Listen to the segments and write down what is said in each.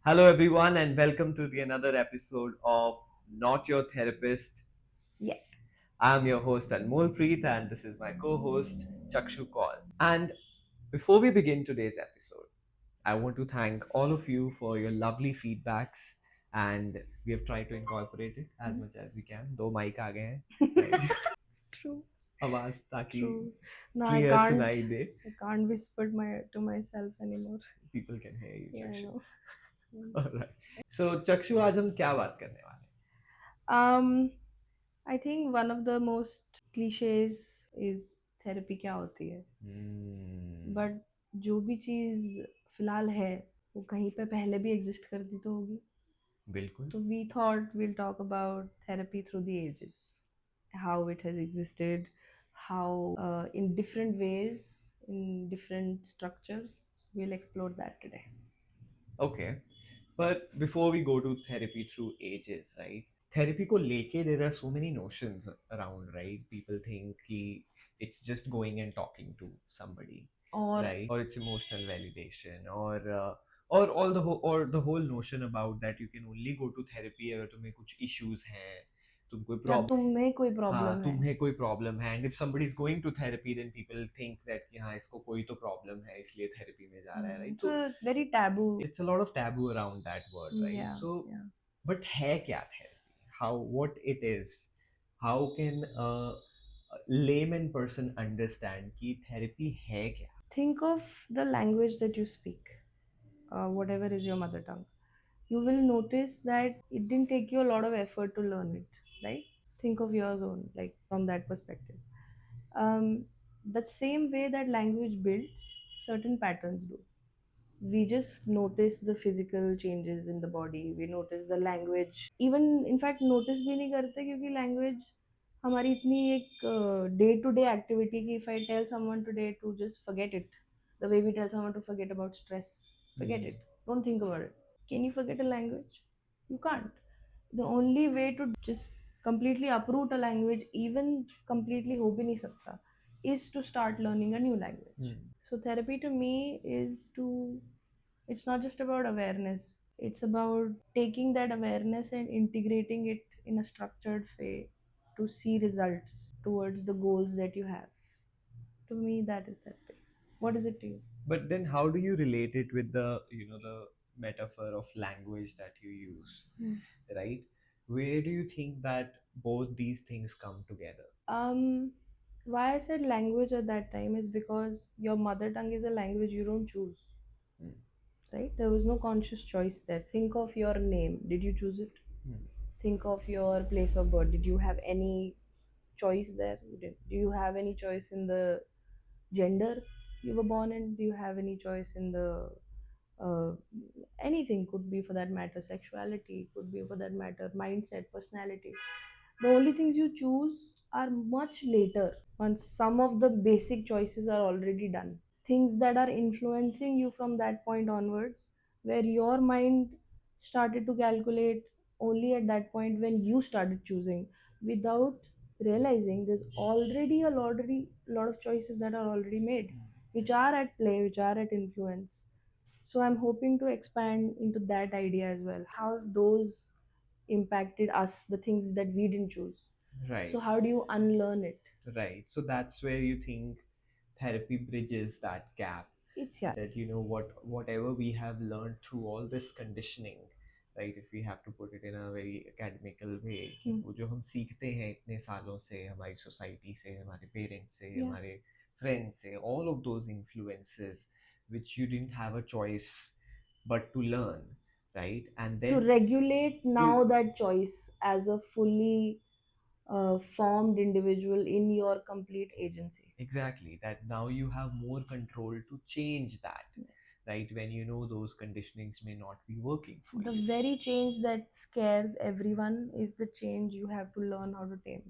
Hello, everyone, and welcome to the another episode of Not Your Therapist. Yeah. I'm your host Anmol Preet, and this is my co-host Chakshu Kaul. And before we begin today's episode, I want to thank all of you for your lovely feedbacks, and we have tried to incorporate it as much as we can. दो mic आ गए हैं, right? It's true. आवाज It's ताकि true. No, I clear can't. सुनाई दे. I can't whisper to myself anymore. People can hear you, Yeah, I Chakshu. know. All right. So, Chakshu, आज हम क्या बात करने वाले Um, I think one of the most cliches is therapy क्या होती है. हैं? But जो भी चीज़ फिलहाल है वो कहीं पे पहले भी एग्जिस्ट करती तो होगी. बिल्कुल. So we thought we'll talk about therapy through the ages, how it has existed, how in different ways, in different structures. We'll explore that today. Okay. But before we go to therapy through ages, right? Therapy को लेके there are so many notions around, right? People think कि it's just going and talking to somebody, Or right? Or it's emotional validation, or all the whole notion about that you can only go to therapy अगर तुम्हें कुछ issues हैं, तुम कोई या problem तुम्हें कोई हाँ प्रॉब्लम है. तुम्हें कोई प्रॉब्लम है and if somebody is going to therapy then people think that कि हाँ इसको कोई तो प्रॉब्लम है इसलिए थेरेपी में जा रहा है राइट It's तो a very taboo. it's a lot of taboo around that word right Yeah, so yeah. but है क्या therapy how what it is how can a layman person understand कि therapy है क्या Think of the language that you speak, whatever is your mother tongue. You will notice that it didn't take you a lot of effort to learn it, right? Think of yours own, like from that perspective. The same way that language builds, certain patterns do. We just notice the physical changes in the body. We notice the language. Even in fact notice भी नहीं करते क्योंकि language हमारी इतनी एक day to day activity कि if I tell someone today to just forget it, the way we tell someone to forget about stress, forget it, don't think about it. Can you forget a language? You can't. The only way to just completely uproot a language, even completely हो भी नहीं सकता, is to start learning a new language. So therapy to me is to, it's not just about awareness. It's about taking that awareness and integrating it in a structured way to see results towards the goals that you have. To me, that is therapy. What is it to you? but then how do you relate it with the the metaphor of language that you use Hmm. right where do you think that both these things come together Um, why I said language at that time is because your mother tongue is a language you don't choose, Hmm. right? There was no conscious choice there. Think of your name. Did you choose it? Hmm. Think of your place of birth. Did you have any choice there? You did. Do you have any choice in the gender you were born in? Do you have any choice in the uh, anything? Could be for that matter sexuality. Could be for that matter mindset, personality. The only things you choose are much later once some of the basic choices are already done. Things that are influencing you from that point onwards, where your mind started to calculate only at that point when you started choosing without realizing there's already lot of choices that are already made, which are at play, which are at influence. So I'm hoping to expand into that idea as well. How have those impacted us, the things that we didn't choose? Right. So how do you unlearn it? Right. So that's where you think therapy bridges that gap. It's yeah. That whatever we have learned through all this conditioning, right? If we have to put it in a very academical way, कि Hmm. वो जो हम सीखते हैं इतने सालों से हमारी सोसाइटी से हमारे पेरेंट्स से Yeah. हमारे फ्रेंड्स से all of those influences which you didn't have a choice but to learn, right? And To then regulate to now that choice as a fully formed individual in your complete agency. exactly that now you have more control to change that Yes. right when you know those conditionings may not be working for The you very change that scares everyone is the change you have to learn how to tame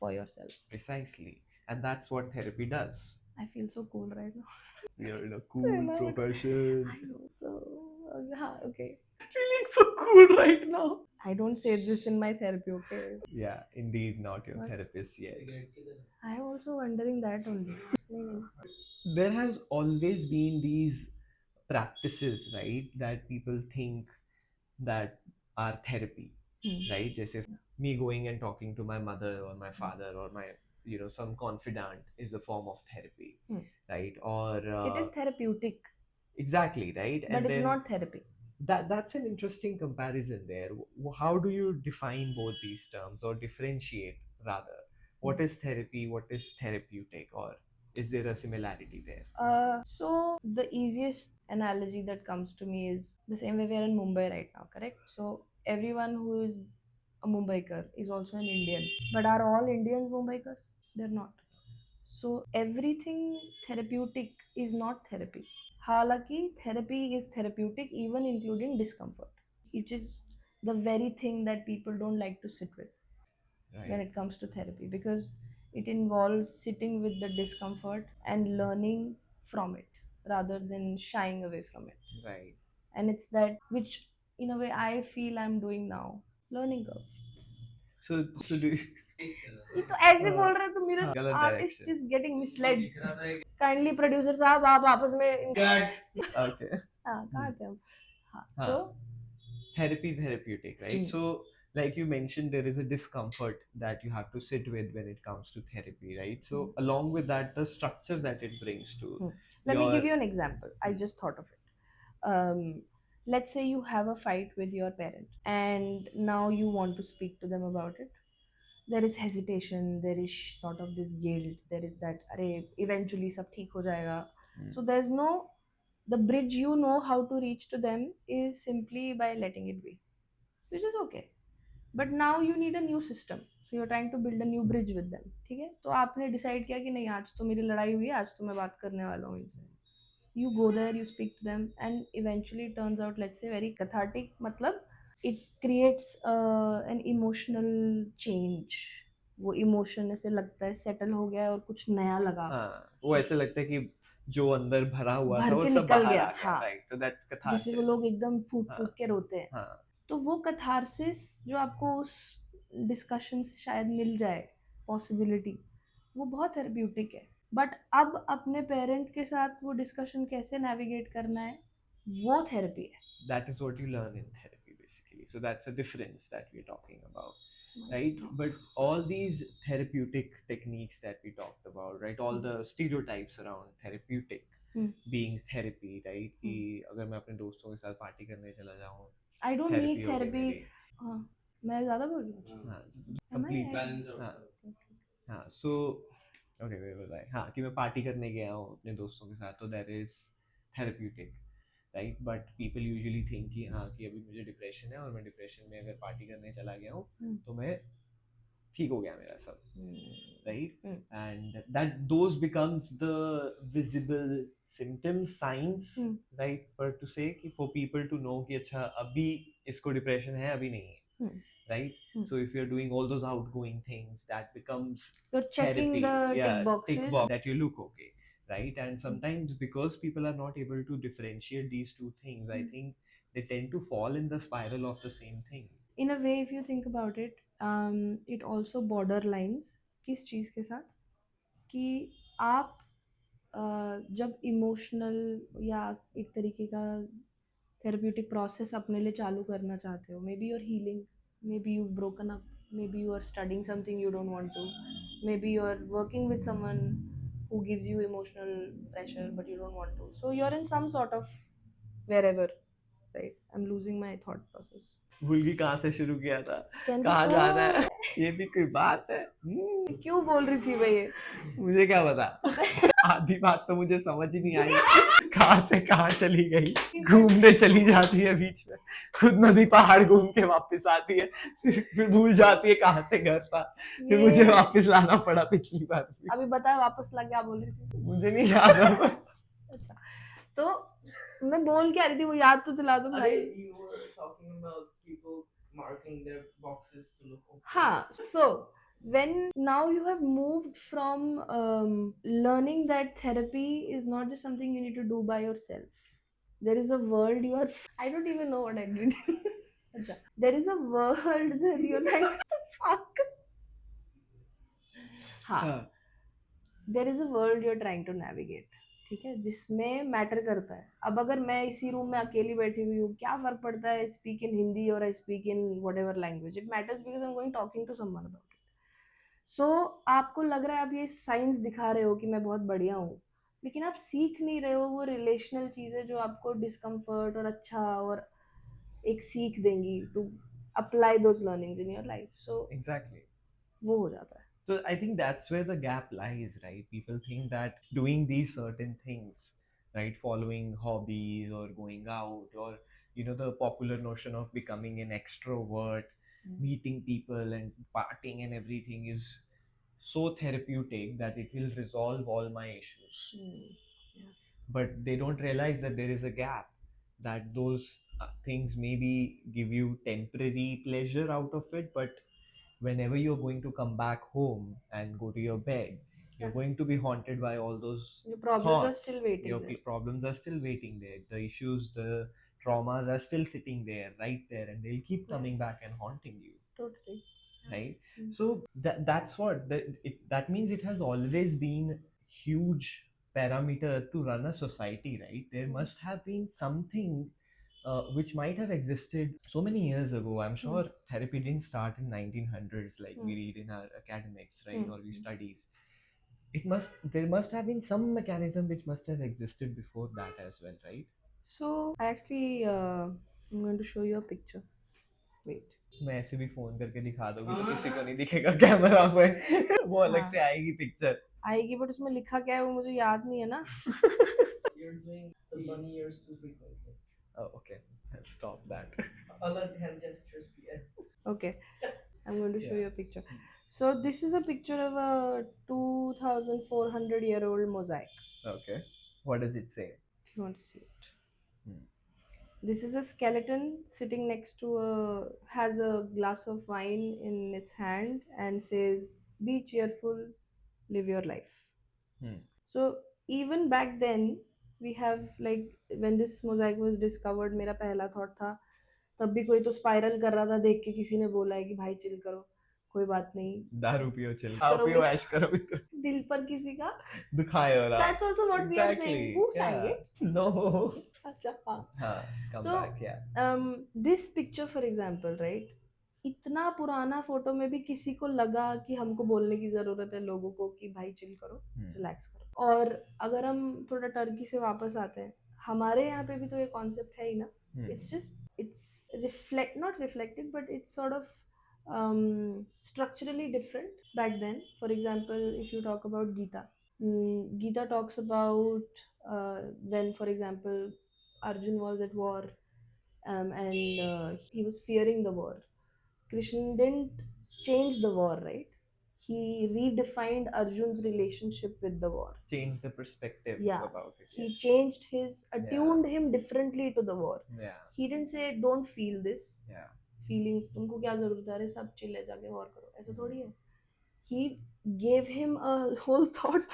for yourself. precisely and that's what therapy does I feel so cool right now. you're in a I cool know. profession I know. So, okay. feeling so cool right now I don't say this in my therapy, okay? yeah indeed not your But therapist yet I also wondering that only. there has always been these practices right that people think that are therapy, Hmm. right? Just if me going and talking to my mother or my father or my some confidant is a form of therapy, Hmm. right? Or It is therapeutic, exactly, right? but And it's then not therapy. that's an interesting comparison there. How do you define both these terms or differentiate rather? What is therapy? What is therapeutic? Or is there a similarity there? So the easiest analogy that comes to me is the same way we are in Mumbai right now, correct? So everyone who is a Mumbaikar is also an Indian. But are all Indians Mumbaikars? They're not. So everything therapeutic is not therapy. Halaki, therapy is therapeutic, even including discomfort, which is the very thing that people don't like to sit with when Right, it comes to therapy, because it involves sitting with the discomfort and learning from it rather than shying away from it. right. And it's that which, in a way, I feel I'm doing now. Learning curve. So do you, ये तो ऐसे बोल रहे तो मेरा गलत artist direction. Is getting misled. Kindly producer साहब आप आपस में Okay. हाँ कहाँ थे हम. हाँ Huh. So Therapeutic, right? So like you mentioned, there is a discomfort that you have to sit with when it comes to therapy, right? So along with that, the structure that it brings to let me your give you an example. I just thought of it. Let's say you have a fight with your parent and now you want to speak to them about it. There is hesitation, there is sort of this guilt, there is that अरे eventually सब ठीक हो जाएगा. So there's no, the bridge you know how to reach to them is simply by letting it be, which is okay. But now you need a new system, so you're trying to build a new bridge with them. ठीक है, तो आपने decide किया कि नहीं आज तो मेरी लड़ाई हुई है, आज तो मैं बात करने वाला हूँ इनसे. You go there, you speak to them, and eventually it turns out, let's say, very cathartic. Matlab, it creates an emotional change. वो इमोशन ऐसे लगता है सेटल हो गया है और कुछ नया लगा, हाँ, वो ऐसे लगता है कि जो अंदर भरा हुआ था भर वो के सब निकल बाहर गया. आ गया, हाँ, राइट? So that's जिसे वो catharsis. लोग एकदम फूट हाँ, फूट के रोते हैं. हाँ, तो वो कथारसिस जो आपको उस डिस्कशन से शायद मिल जाए, पॉसिबिलिटी, वो बहुत थेरेप्यूटिक है. बट अब अपने पेरेंट के साथ वो डिस्कशन कैसे नेविगेट करना है, वो थेरेपी है. that is what you learn in therapy basically. So that's a difference that we're talking about, right? But all these therapeutic techniques that we talked about, right? All the stereotypes around therapeutic being therapy, right? कि अगर मैं अपने दोस्तों के साथ party करने चला जाऊँ, आई डोंट therapy नीड होगी थेरेपी. मेरी. हाँ, मैं ज़्यादा बोल रही हूँ. हाँ, Am I complete. right? हाँ, हाँ. So okay, wait, wait, wait. हाँ, कि मैं पार्टी करने गया हूँ अपने दोस्तों के साथ, तो that is therapeutic, right? But people usually think कि हाँ कि अभी मुझे डिप्रेशन है और मैं डिप्रेशन में अगर पार्टी करने चला गया हूँ तो मैं ठीक हो गया मेरा सब, right? And that those becomes the visible symptoms, science, right? पर टू से कि फॉर पीपल टू नो कि अच्छा अभी इसको डिप्रेशन है, अभी नहीं है, right? So if you're doing all those outgoing things, that becomes You're checking therapy. the Yeah, tick boxes. tick box that you look okay, right? And sometimes because people are not able to differentiate these two things, I think they tend to fall in the spiral of the same thing. In a way, if you think about it, it also borderlines किस चीज़ के साथ, कि आप जब emotional या एक तरीके का थेरेप्यूटिक प्रोसेस अपने लिए चालू करना चाहते हो, maybe you're healing, maybe you broken up, maybe you are studying something you don't want to, maybe you are working with someone who gives you emotional pressure but you don't want to, so you're in some sort of wherever, right? I'm losing my thought process. भूल गई कहाँ से शुरू किया था, कहते कहाँ जाना है, ओ, ये भी कोई बात है? क्यों बोल रही थी भाई ये? मुझे क्या पता. आधी बात तो मुझे समझ ही नहीं आई, कहाँ से कहाँ चली गई, घूमने चली जाती है बीच में, खुद नदी पहाड़ घूम के वापस आती है, फिर भूल जाती है कहाँ से घर था, फिर ये मुझे वापस लाना पड़ा पिछली बार भी. अभी बताया वापस ला, क्या बोल रही थी? मुझे नहीं याद अब. अच्छा, तो मैं बोल क्या रही थी, वो याद तो दिला दो भाई. You were talking about people marking their boxes to look okay. हाँ, so when now you have moved from learning that therapy is not just something you need to do by yourself. There is a world you are. I don't even know what I did. अच्छा, there is a world that you're like, fuck. हाँ, हाँ, there is a world you're trying to navigate. ठीक है, जिसमें matter करता है। अब अगर मैं इसी रूम में अकेली बैठी हुई हूँ, क्या फर्क पड़ता है, स्पीक इन हिंदी और I speak in whatever language, it matters because I am going talking to someone about it. So आपको लग रहा है आप ये साइंस दिखा रहे हो कि मैं बहुत बढ़िया हूँ, लेकिन आप सीख नहीं रहे हो वो रिलेशनल चीजें जो आपको डिस्कम्फर्ट और अच्छा और एक सीख देंगी to apply those learnings in your life. So Exactly. वो हो जाता है। So I think that's where the gap lies, right? People think that doing these certain things, right, following hobbies or going out, or the popular notion of becoming an extrovert, meeting people and partying and everything is so therapeutic that it will resolve all my issues. But they don't realize that there is a gap, that those things maybe give you temporary pleasure out of it, but whenever you're going to come back home and go to your bed, you're Yeah. going to be haunted by all those Your problems are thoughts. still waiting Your there. problems are still waiting there. The issues, the traumas are still sitting there, right there, and they'll keep Yeah. coming back and haunting you, Totally. right? Mm. So that's what that means. It has always been huge parameter to run a society, right? There must have been something which might have existed so many years ago. I'm sure therapy didn't start in 1900s like we read in our academics, right, or we studies. There must have been some mechanism which must have existed before that as well, right? So actually, I'm going to show you a picture. Wait. मैं ऐसे भी phone करके दिखा दोगी तो किसी को नहीं दिखेगा कैमरा पे वो अलग हाँ। से आएगी पिक्चर आएगी, बट उसमें लिखा क्या है वो मुझे याद नहीं है ना। You're doing the bunny ears too frequently. Oh, okay. I'll stop that. अलग hand gestures भी है. Okay, I'm going to show Yeah. you a picture. So this is a picture of a 2,400-year-old mosaic. Okay. What does it say? If you want to see it. Hmm. This is a skeleton sitting next to has a glass of wine in its hand and says, "Be cheerful, live your life." Hmm. So even back then, we have like when this mosaic was discovered, मेरा पहला thought था, तब भी कोई तो spiral कर रहा था, देख के किसी ने बोला है कि भाई चिल करो, कोई बात नहीं, दारू पियो चिल खाओ पियो ऐश करो मित्र दिल पर किसी का दुखाए हो रहा That's also what we are saying. Who sang it? No. अच्छा हाँ. हाँ, come So, back, yeah. This picture for example, right? इतना पुराना फोटो में भी किसी को लगा कि हमको बोलने की जरूरत है लोगों को कि भाई चिल करो, रिलैक्स करो। और अगर हम थोड़ा टर्की से वापस आते हैं, हमारे यहाँ पे भी तो ये कॉन्सेप्ट है ही ना। It's just it's not reflected, but it's sort of structurally different back then. For example, if you talk about Gita, Gita talks about when, for example, Arjun was at war, and he was fearing the war. Krishna didn't change the war, right? He redefined Arjun's relationship with the war. Change the perspective Yeah. about it. He yes. changed attuned him differently to the war. Yeah. He didn't say, don't feel this. Yeah. Feelings, तुमको क्या जरूरत है, अरे सब chill है, जाके war करो, ऐसा थोड़ी है. He gave him a whole thought.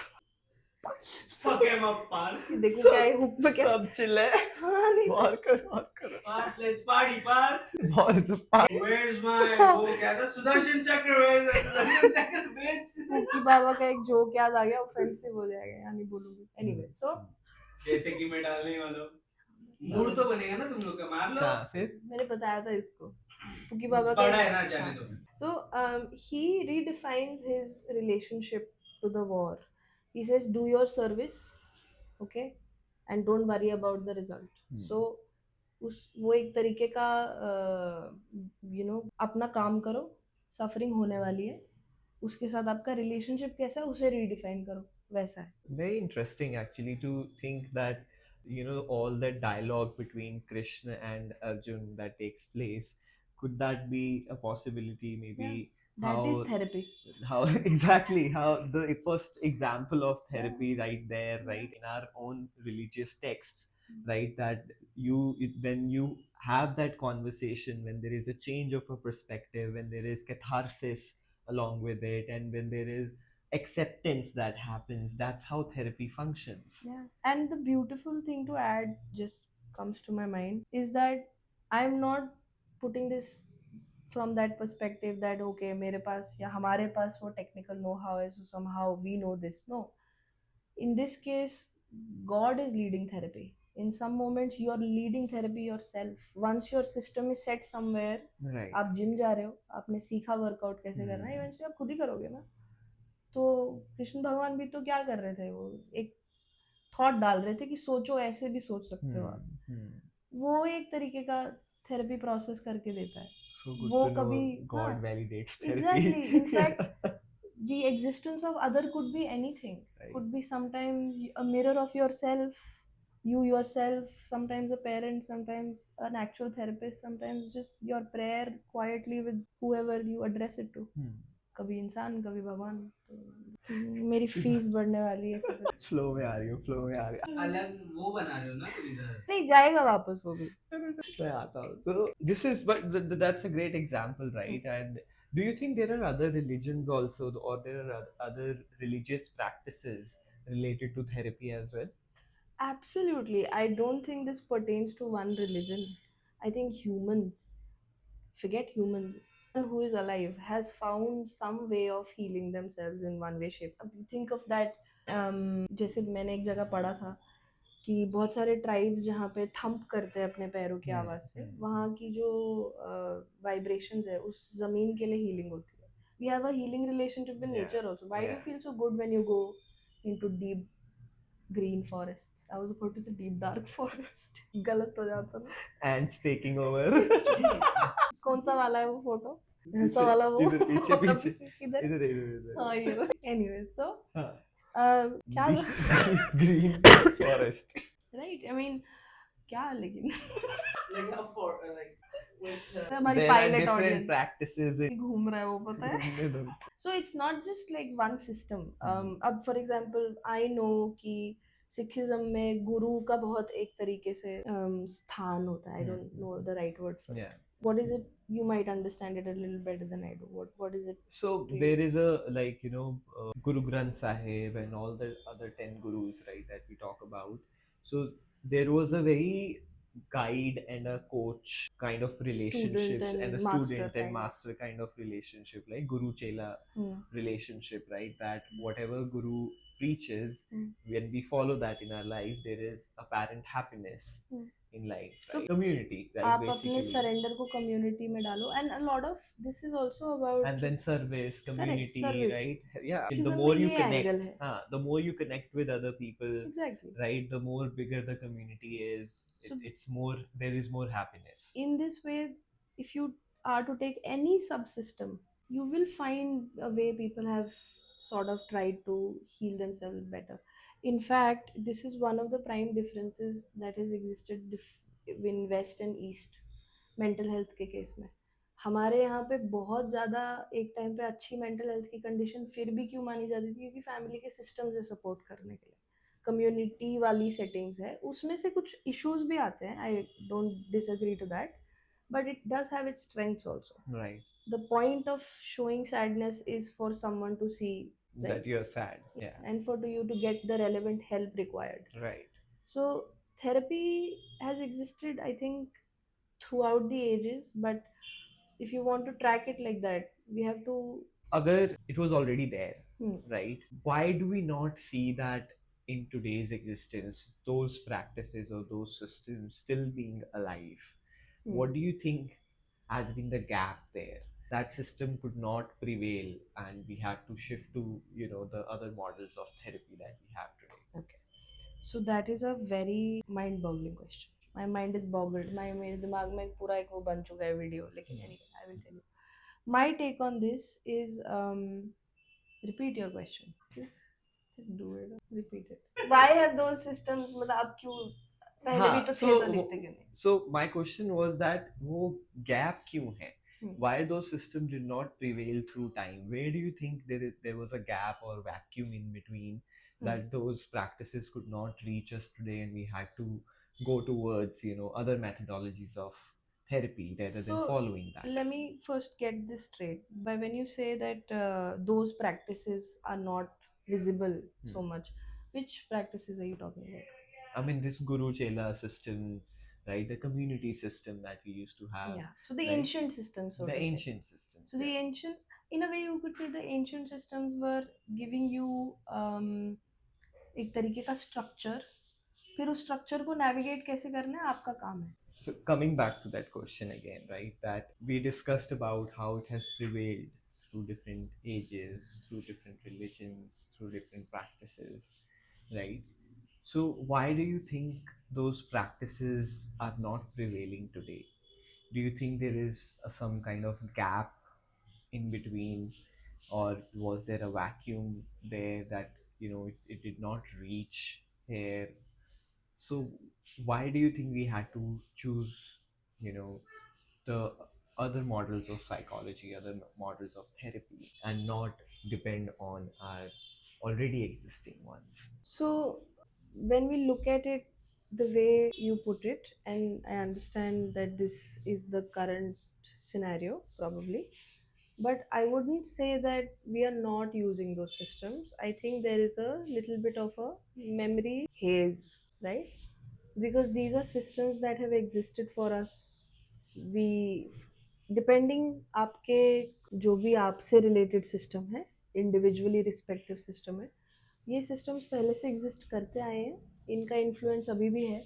Fuck him up, Parth. देखो क्या है हुक में क्या. सब चिल है हाँ नहीं. और करो Parth, let's party, Parth. बहुत सब Where's my वो क्या था सुदर्शन चक्र? Where's the सुदर्शन चक्र, bitch? हुक्की बाबा का एक जोक याद आ गया, ऑफेंसिव हो जाएगा, यहाँ नहीं बोलूंगी. Anyway, so जैसे कि मैं डालने वाला हूँ. मूड तो बनेगा ना तुम लोग का, मार लो. हाँ फिर मैंने बताया था इसको, हुक्की बाबा का. बड़ा है ना, जाने दो. So he redefines his relationship to the war. He says, do your service, okay, and don't worry about the result. So वो एक तरीके का अपना काम करो, सफरिंग होने वाली है, उसके साथ आपका रिलेशनशिप कैसा है उसे रीडिफाइन करो, वैसा है. Very interesting actually to think that all that dialogue between Krishna and Arjun that takes place, could that be a possibility? Maybe That is how therapy. how exactly how the first example of therapy right there, right in our own religious texts, right, that when you have that conversation, when there is a change of a perspective, when there is catharsis along with it, and when there is acceptance that happens, that's how therapy functions. Yeah, and the beautiful thing to add just comes to my mind is that I'm not putting this from that perspective that okay मेरे पास या हमारे पास वो technical know-how है, so somehow we know this. No, in this case God is leading therapy. In some moments, you are leading therapy yourself. Once your system is set somewhere, Right. आप gym जा रहे हो, आपने सीखा workout कैसे करना है, इवेंचुअली आप खुद ही करोगे ना. तो कृष्ण भगवान भी तो क्या कर रहे थे, वो एक थॉट डाल रहे थे कि सोचो, ऐसे भी सोच सकते हो आप. वो एक तरीके का थेरेपी प्रोसेस करके देता है. So good वो to know कभी God हाँ, validates therapy. exactly. In fact, the existence of other could be anything. Right. Could be sometimes a mirror of yourself, you yourself, sometimes a parent, sometimes an actual therapist, sometimes just your prayer quietly with whoever you address it to. कभी इंसान, कभी भगवान. तो मेरी fees बढ़ने वाली है सब. Flow में आ रही हूँ, flow में आ रही हूँ. अलग वो बना रहे हो ना तुम इधर. नहीं जाएगा वापस वो भी. मैं आता हूँ. So this is, but that's a great example, right? And do you think there are other religions also, or there are other religious practices related to therapy as well? Absolutely. I don't think this pertains to one religion. I think humans, forget humans, anyone who is alive has found some way of healing themselves in one way, shape. Think of that. जैसे मैंने एक जगह पढ़ा था कि बहुत सारे tribes जहाँ पे थंप करते हैं अपने पैरों की आवाज़ से, वहाँ की जो वाइब्रेशंस है उस ज़मीन के लिए हीलिंग होती है. We have a healing relationship with nature also. Why do you feel so good when you go into deep green forests? I was about to say deep dark forest. गलत हो जाता ना. Ants taking over. कौन सा वाला है वो photo? ऐसा वाला वो इधर पीछे पीछे. इधर. इधर इधर. हाँ ये. Anyway, so हाँ. क्या Green forest. right? I mean क्या लेकिन Like a for like with हमारी There are pilot different audience practices in. घूम रहा है वो पता है. So it's not just like one system. अब for example I know कि सिखिज्म में गुरु का बहुत एक तरीके से स्थान होता है. I don't know the right word for it. Yeah. What is it? You might understand it a little better than I do. What is it? So to you? there is a, like, Guru Granth Sahib and all the other 10 gurus, right, that we talk about. So there was a very guide and a coach kind of relationships, and and a master student kind and of. master kind of relationship, like Guru Chela relationship, right? That whatever Guru preaches, when we follow that in our life, there is apparent happiness in life, So, right? Community, right? आप अपने Basically. Surrender को community में डालो. And a lot of this is also about And then service, community, service. right? Yeah. The Sikhism more में you ये connect, angle है. the more you connect with other people, Exactly. right? The more bigger the community is. So- It's more. There is more happiness. In this way, if you are to take any subsystem, you will find a way people have sort of tried to heal themselves better. In fact, this is one of the prime differences that has existed in West and East mental health के case में. हमारे यहाँ पे बहुत ज़्यादा एक time पे अच्छी मेंटल हेल्थ की कंडीशन फिर भी क्यों मानी जाती थी, क्योंकि फैमिली के सिस्टम से सपोर्ट करने के लिए कम्युनिटी वाली सेटिंग्स है. उसमें से कुछ इश्यूज भी आते हैं. I don't disagree to that, but it does have its strengths also. Right. The point of showing sadness is for someone to see, right? That you're sad. Yeah. And for you to get the relevant help required. Right. So therapy has existed, I think, throughout the ages, but if you want to track it like that, we have to. Agar it was already there, right? Why do we not see that in today's existence, those practices or those systems still being alive? What do you think has been the gap there? That system could not prevail, and we had to shift to, the other models of therapy that we have today. Okay. So that is a very mind-boggling question. My mind is boggled. मेरे दिमाग में पूरा एक वो बन चुका है video. लेकिन anyway, I will tell you. My take on this is repeat your question. Just do it. Repeat it. Why have those systems? मतलब अब क्यों पहले भी तो थे तो दिखते क्यों नहीं? So my question was that वो gap क्यों है? Why those systems did not prevail through time? Where do you think there was a gap or vacuum in between that those practices could not reach us today, and we had to go towards other methodologies of therapy rather than following that? Let me first get this straight. By when you say that those practices are not visible so much, which practices are you talking about? I mean, this Guru Chela system, right? The community system that we used to have. Yeah. So the right? ancient systems, so The to say. ancient systems. So the ancient, in a way, you could say the ancient systems were giving you एक तरीके का structure, फिर उस structure को navigate कैसे करना है आपका काम है. So coming back to that question again, right? That we discussed about how it has prevailed through different ages, through different religions, through different practices, right? So why do you think those practices are not prevailing today? Do you think there is some kind of gap in between, or was there a vacuum there that it did not reach here? So why do you think we had to choose, you know, the other models of psychology, other models of therapy, and not depend on our already existing ones? So when we look at it the way you put it, and I understand that this is the current scenario probably, but I wouldn't say that we are not using those systems. I think there is a little bit of a memory haze, right? Because these are systems that have existed for us. We, depending आपके जो भी आपसे related system है, individually respective system है, ये systems पहले से exist करते आए हैं. इनका इन्फ्लुएंस अभी भी है.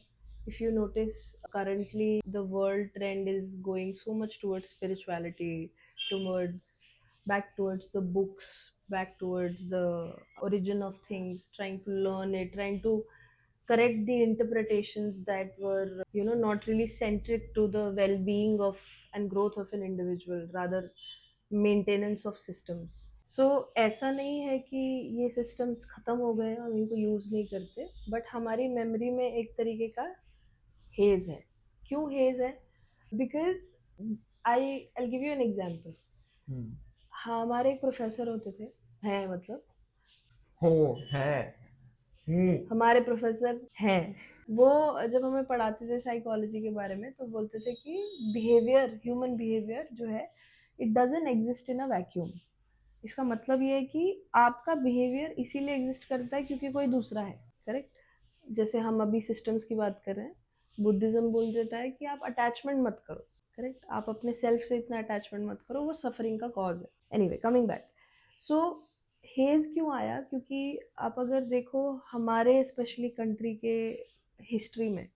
If you notice currently the world trend is going so much towards spirituality, towards back towards the books, back towards the origin of things, trying to learn it, trying to correct the interpretations that were not really centric to the well-being of and growth of an individual, rather maintenance of systems. So ऐसा नहीं है कि ये systems खत्म हो गए हम इनको यूज़ नहीं करते, बट हमारी मेमोरी में एक तरीके का हेज है. क्यों हेज है? Because I give you an example. Hmm. हमारे एक प्रोफेसर होते थे, हैं मतलब Oh, है. Hmm. हमारे प्रोफेसर हैं, वो जब हमें पढ़ाते थे साइकोलॉजी के बारे में तो बोलते थे कि बिहेवियर, ह्यूमन बिहेवियर जो है, it doesn't exist in a vacuum. इसका मतलब ये है कि आपका बिहेवियर इसीलिए एग्जिस्ट करता है क्योंकि कोई दूसरा है. करेक्ट? जैसे हम अभी सिस्टम्स की बात कर रहे हैं, बुद्धिज्म बोल देता है कि आप अटैचमेंट मत करो. करेक्ट? आप अपने सेल्फ से इतना अटैचमेंट मत करो, वो सफरिंग का कॉज है. Anyway, coming back. So hedge क्यों आया? क्योंकि आप अगर देखो हमारे स्पेशली कंट्री के हिस्ट्री में,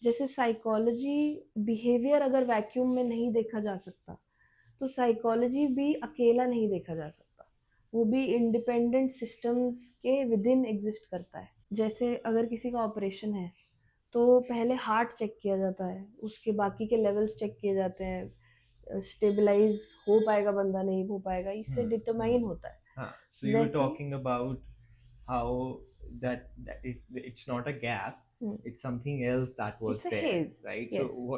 जैसे साइकोलॉजी बिहेवियर अगर वैक्यूम में नहीं देखा जा सकता, तो साइकोलॉजी भी अकेला नहीं देखा जा सकता. वो भी इंडिपेंडेंट सिस्टम्स के विद इन एग्जिस्ट करता है. जैसे अगर किसी का ऑपरेशन है तो पहले हार्ट चेक किया जाता है, उसके बाकी के लेवल्स चेक किए जाते हैं, स्टेबलाइज हो पाएगा बंदा नहीं हो पाएगा, इससे डिटरमाइन होता है. So you were वैसे talking about how it's not a gap, Hmm. it's something else that was It's a there, haze, right? yes. So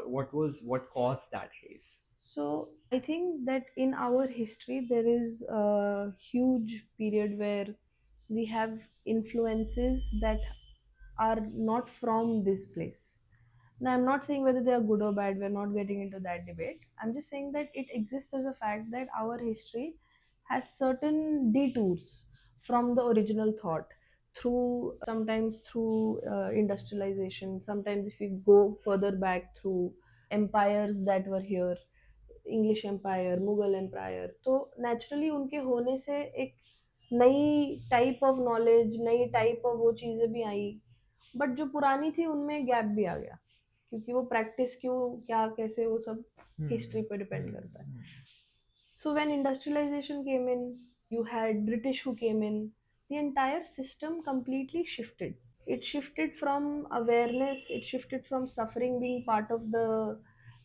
what caused that haze? So I think that in our history there is a huge period where we have influences that are not from this place. Now, I'm not saying whether they are good or bad, we're not getting into that debate. I'm just saying that it exists as a fact that our history has certain detours from the original thought, through sometimes through industrialization, sometimes if you go further back through empires that were here, English empire, Mughal empire, तो naturally उनके होने से एक नई type of knowledge, नई type of वो चीज़ें भी आई, बट जो पुरानी थी उनमें गैप भी आ गया, क्योंकि वो प्रैक्टिस क्यों, क्या, कैसे, वो सब हिस्ट्री पे डिपेंड करता है. So when industrialization came in, you had British who came in, the entire system completely shifted. It shifted from awareness, it shifted from suffering being part of the,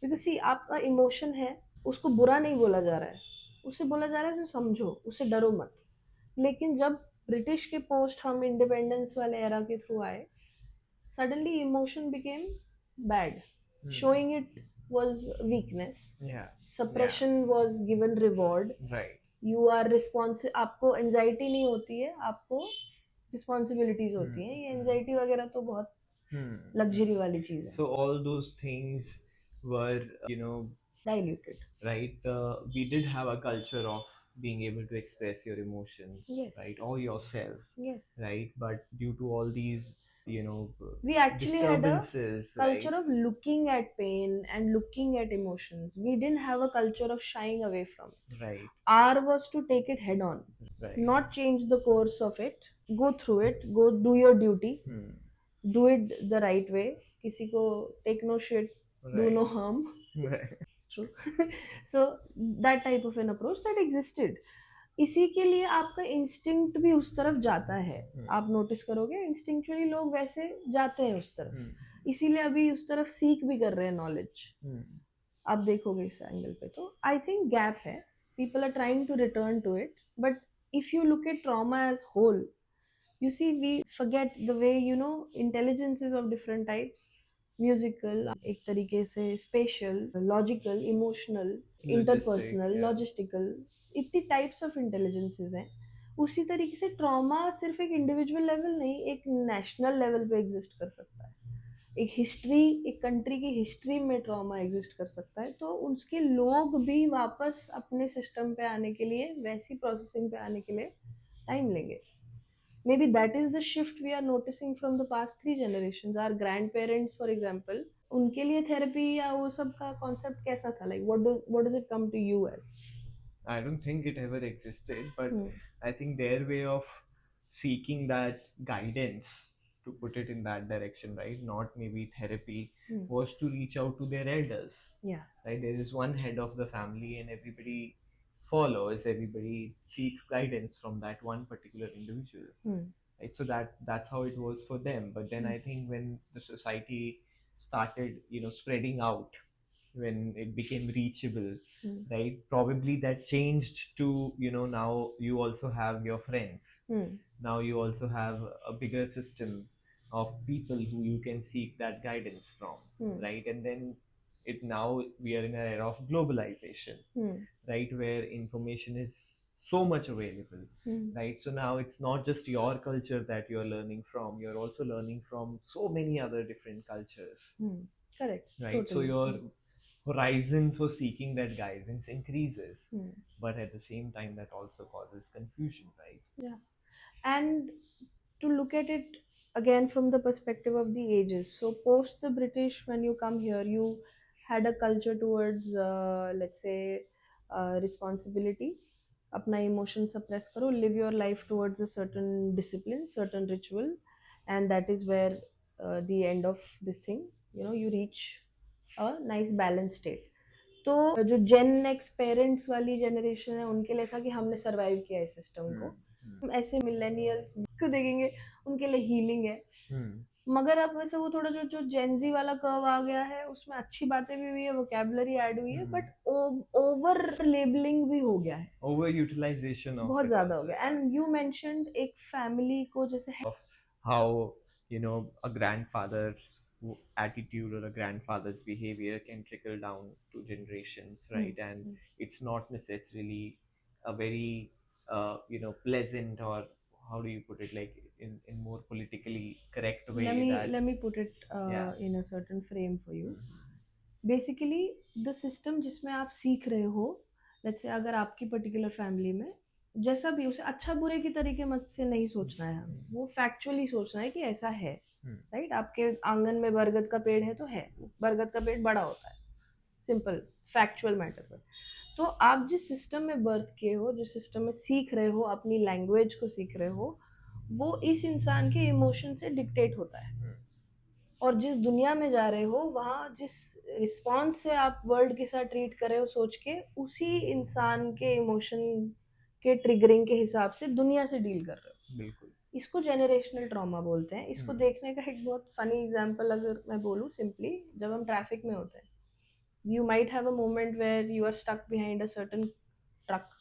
because see आपका emotion है, उसको बुरा नहीं बोला जा रहा है, उससे बोला जा रहा है तो समझो, उससे डरो मत. लेकिन जब ब्रिटिश के पोस्ट हम इंडिपेंडेंस वाले एरा के थ्रू आए, suddenly emotion became bad. Showing it was weakness. Yeah. Suppression was given reward. Right. You are responsible. आपको एंजाइटी नहीं होती है, आपको रिस्पॉन्सिबिलिटीज होती हैं. ये एंजाइटी वगैरह तो बहुत लग्जरी वाली चीज है. So all those things were, Diluted. right? We did have a culture of being able to express your emotions, Yes. right, or yourself, Yes. right? But due to all these, We actually had a disturbances, culture right? of looking at pain and looking at emotions. We didn't have a culture of shying away from it. Right, R was to take it head on, right. not change the course of it, go through it, go do your duty, Hmm. do it the right way. किसी को take no shit, do no Right. harm. Right. It's true. So that type of an approach that existed. इसी के लिए आपका instinct भी उस तरफ जाता है. Hmm. आप नोटिस करोगे इंस्टिंक्चुअली लोग वैसे जाते हैं उस तरफ. Hmm. इसीलिए अभी उस तरफ सीख भी कर रहे हैं नॉलेज. Hmm. आप देखोगे इस एंगल पे तो आई थिंक गैप है. People are trying to return to it, but if you look at trauma as whole, you see we forget the way, you know, intelligence is of different types. Musical, एक तरीके से spatial, logical, emotional, Logistic. interpersonal, Yeah. logistical, इतनी types of intelligences हैं. उसी तरीके से trauma सिर्फ एक इंडिविजुअल लेवल नहीं, एक नेशनल लेवल पे एग्जिस्ट कर सकता है. एक हिस्ट्री, एक कंट्री की हिस्ट्री में ट्रॉमा एग्जिस्ट कर सकता है. तो उसके लोग भी वापस अपने सिस्टम पे आने के लिए, वैसी प्रोसेसिंग पे आने के लिए टाइम लेंगे. Maybe that is the shift we are noticing from the past 3 generations. Our grandparents, for example, उनके लिए थेरेपी या वो सब का कॉन्सेप्ट कैसा था? Like what does it come to you as? I don't think it ever existed, but Hmm. I think their way of seeking that guidance, to put it in that direction, right? Not maybe therapy, Hmm. was to reach out to their elders. Yeah. Right? There is one head of the family, and everybody follows, everybody seeks guidance from that one particular individual. Hmm. Right? So that's how it was for them. But then I think when the society started, spreading out, when it became reachable, Hmm. right, probably that changed to, now you also have your friends, Hmm. now you also have a bigger system of people who you can seek that guidance from, Hmm. right? And then it now we are in an era of globalization, Hmm. right, where information is so much available, Hmm. right? So now it's not just your culture that you're learning from, you're also learning from so many other different cultures, Hmm. Correct. right? So Totally. your horizon for seeking that guidance increases, Hmm. but at the same time that also causes confusion, right? Yeah. And to look at it again from the perspective of the ages. So post the British, when you come here, you had a culture towards, let's say, responsibility. अपना emotion suppress करो, live your life towards a certain discipline, certain ritual, and that is where the end of this thing, you know, you reach a nice balanced state. तो जो जेन x parents वाली generation है उनके लिए था कि हमने सरवाइव किया इस सिस्टम को. हम ऐसे मिलेनियल्स को देखेंगे, उनके लिए हीलिंग है. मगर अब वैसे वो थोड़ा जो जेनजी वाला कर्व आ गया है, उसमें अच्छी बातें भी हुई है, वोकैबुलरी ऐड हुई है, बट ओवर लेबलिंग भी हो गया है, Over utilization of बहुत the ज्यादा हो concept, गया. एंड यू मेंशनड एक फैमिली को जैसे of how a grandfather's attitude or a grandfather's behavior can trickle down to generations, right? And it's not necessarily a very pleasant, or how do you put it, like in more politically correct way, that let me put it yeah. in a certain frame for you. Basically the system जिसमें आप सीख रहे हो, let's say अगर आपकी particular family में जैसा भी, उसे अच्छा बुरे की तरीके मत से नहीं सोचना है. हमें वो फैक्चुअली सोचना है कि ऐसा है, राइट? आपके आंगन में बरगद का पेड़ है तो है, बरगद का पेड़ बड़ा होता है, सिंपल फैक्चुअल मैटर पर. तो आप जिस सिस्टम में बर्थ किए हो, जिस सिस्टम में सीख रहे हो, अपनी लैंग्वेज को सीख रहे हो, वो इस इंसान के इमोशन से डिक्टेट होता है. और जिस दुनिया में जा रहे हो, वहाँ जिस रिस्पॉन्स से आप वर्ल्ड के साथ ट्रीट कर रहे हो सोच के, उसी इंसान के इमोशन के ट्रिगरिंग के हिसाब से दुनिया से डील कर रहे हो. बिल्कुल. इसको जेनरेशनल ट्रॉमा बोलते हैं. इसको देखने का एक बहुत फनी एग्जांपल अगर मैं बोलूँ सिंपली, जब हम ट्रैफिक में होते हैं, you might have a moment where you are stuck behind a certain truck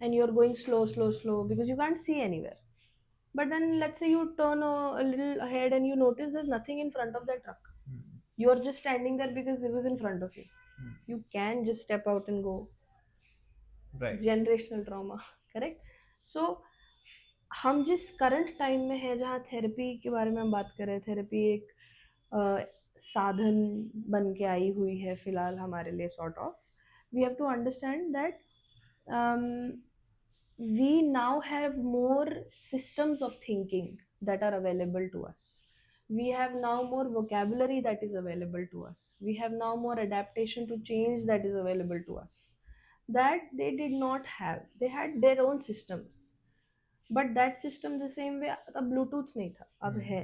and you're going slow because you can't see anywhere. But then let's say you turn a little ahead and you notice there's nothing in front of that truck. You are just standing there because it was in front of you. You can just step out and go. Right. Generational trauma. Correct? So हम जिस current time में है, जहाँ therapy के बारे में हम बात कर रहे हैं, थेरेपी एक साधन बन के आई हुई है फिलहाल हमारे लिए, sort of. We have to understand that we now have more systems of thinking that are available to us. We have now more vocabulary that is available to us. We have now more adaptation to change that is available to us, that they did not have. They had their own systems. But that system the same way, अब Bluetooth नहीं था, अब हम्म, है,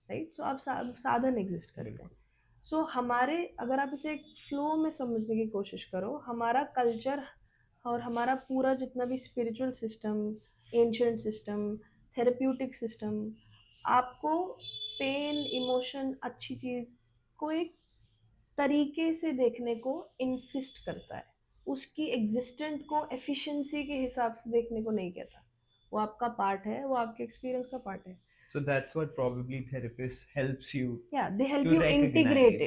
right? सो अब साधन exist करते हैं। बिल्कुल। सो हमारे, अगर आप इसे एक फ्लो में समझने की कोशिश करो, हमारा कल्चर और हमारा पूरा जितना भी spiritual system, ancient system, therapeutic system, आपको पेन, इमोशन, अच्छी चीज़ को एक तरीके से देखने को इंसिस्ट करता है, उसकी एग्जिस्टेंट को एफिशिएंसी के हिसाब से देखने को नहीं कहता। वो आपका पार्ट है, वो आपके एक्सपीरियंस का पार्ट है। So that's what probably therapist helps you या they help to you integrate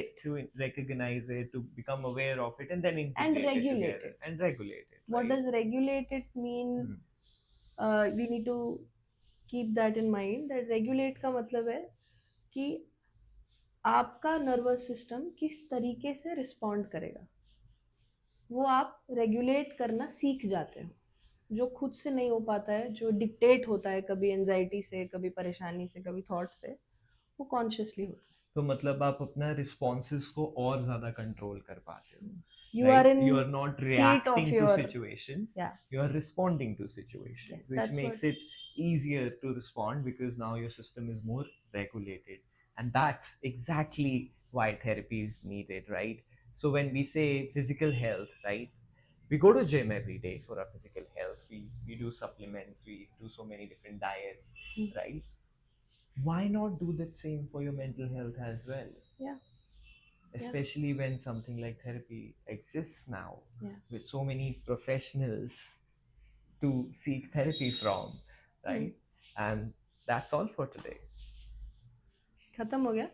recognize, it to become aware of it, and then and integrate it regulate together it. and regulate it, what right? Does regulate it mean? Hmm. We need to keep that in mind, that regulate का मतलब है कि आपका nervous system किस तरीके से respond करेगा, वो आप रेगुलेट करना सीख जाते हो। जो खुद से नहीं हो पाता है, जो डिक्टेट होता है कभी एनजाइटी से, कभी परेशानी से, कभी थॉट से, वो कॉन्शियसली होता तो मतलब आप अपना रिस्पॉन्सेस को और ज्यादा कंट्रोल कर पाते हो, है। You are right? In You are not seat of reacting to your, situations, या you are responding to situations, yes which that's makes what. it easier to respond because now your system is more regulated. And that's exactly why therapy is needed, right? So when we say physical health, right? We go to gym every day for our physical health. We do supplements, we do so many different diets, right? Why not do the same for your mental health as well? या Especially when something like therapy exists now या with so many professionals to seek therapy from, right? And that's all for today. खत्म हो गया।